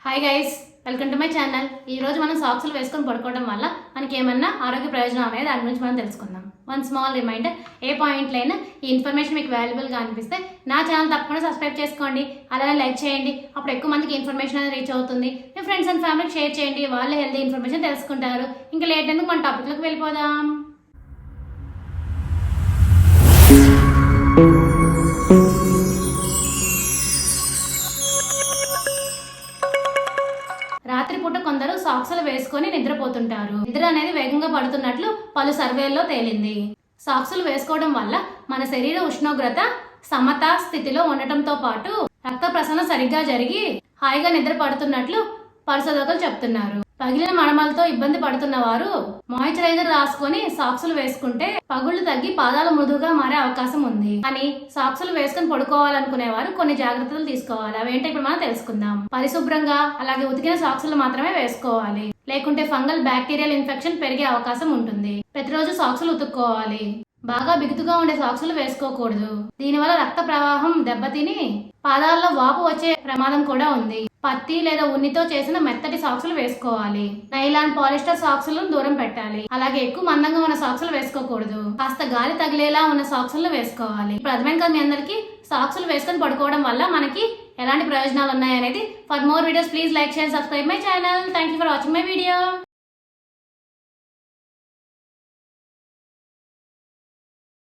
Hi guys, welcome to my channel. ఈ రోజు మనం సాక్స్లు వేసుకొని పడుకోవడం వల్ల మనకి ఏమన్నా ఆరోగ్య ప్రయోజనం అనేది దాని గురించి మనం తెలుసుకుందాం. వన్ స్మాల్ రిమైండర్, ఏ పాయింట్లో అయినా ఈ ఇన్ఫర్మేషన్ మీకు వాల్యుబుల్గా అనిపిస్తే నా ఛానల్ తప్పకుండా సబ్స్క్రైబ్ చేసుకోండి, అలానే లైక్ చేయండి. అప్పుడు ఎక్కువ మందికి ఇన్ఫర్మేషన్ అనేది రీచ్ అవుతుంది. మీ ఫ్రెండ్స్ అండ్ ఫ్యామిలీకి షేర్ చేయండి, వాళ్ళే హెల్తీ ఇన్ఫర్మేషన్ తెలుసుకుంటారు. ఇంకా లేట్ ఎందుకు మన టాపిక్లోకి వెళ్ళిపోదాం. రాత్రిపూట కొందరు సాక్సులు వేసుకొని నిద్రపోతుంటారు. నిద్ర అనేది వేగంగా పడుతున్నట్లు పలు సర్వేల్లో తేలింది. సాక్సులు వేసుకోవడం వల్ల మన శరీర ఉష్ణోగ్రత సమతా స్థితిలో ఉండటంతో పాటు రక్త ప్రసరణ సరిగ్గా జరిగి హాయిగా నిద్ర పడుతున్నట్లు పరిశోధకులు చెప్తున్నారు. పగిలిన మడమలతో ఇబ్బంది పడుతున్న వారు మాయిశ్చరైజర్ రాసుకొని సాక్సులు వేసుకుంటే పగుళ్లు తగ్గి పాదాలు మృదువుగా మారే అవకాశం ఉంది. కానీ సాక్సులు వేసుకొని పడుకోవాలనుకునే వారు కొన్ని జాగ్రత్తలు తీసుకోవాలి. అవేంటో ఇప్పుడు మనం తెలుసుకుందాం. పరిశుభ్రంగా అలాగే ఉతికిన సాక్సులు మాత్రమే వేసుకోవాలి, లేకుంటే ఫంగల్ బ్యాక్టీరియల్ ఇన్ఫెక్షన్ పెరిగే అవకాశం ఉంటుంది. ప్రతిరోజు సాక్సులు ఉతుక్కోవాలి. బాగా బిగుతుగా ఉండే సాక్సులు వేసుకోకూడదు. దీనివల్ల రక్త ప్రవాహం దెబ్బతిని పాదాల్లో వాపు వచ్చే ప్రమాదం కూడా ఉంది. పత్తి లేదా ఉన్నితో చేసిన మెత్తటి సాక్సులు వేసుకోవాలి. నైలాన్, పాలిస్టర్ సాక్సులను దూరం పెట్టాలి. అలాగే ఎక్కువ మందంగా ఉన్న సాక్సులు వేసుకోకూడదు. కాస్త గాలి తగిలేలా ఉన్న సాక్సులు వేసుకోవాలి. ఇప్పుడు అర్థమైంది కదా మీ అందరికి, సాక్సులు వేసుకొని పడుకోవడం వల్ల మనకి ఎలాంటి ప్రయోజనాలు ఉన్నాయనేది. For more videos please like, share, subscribe my channel. Thank you for watching my video.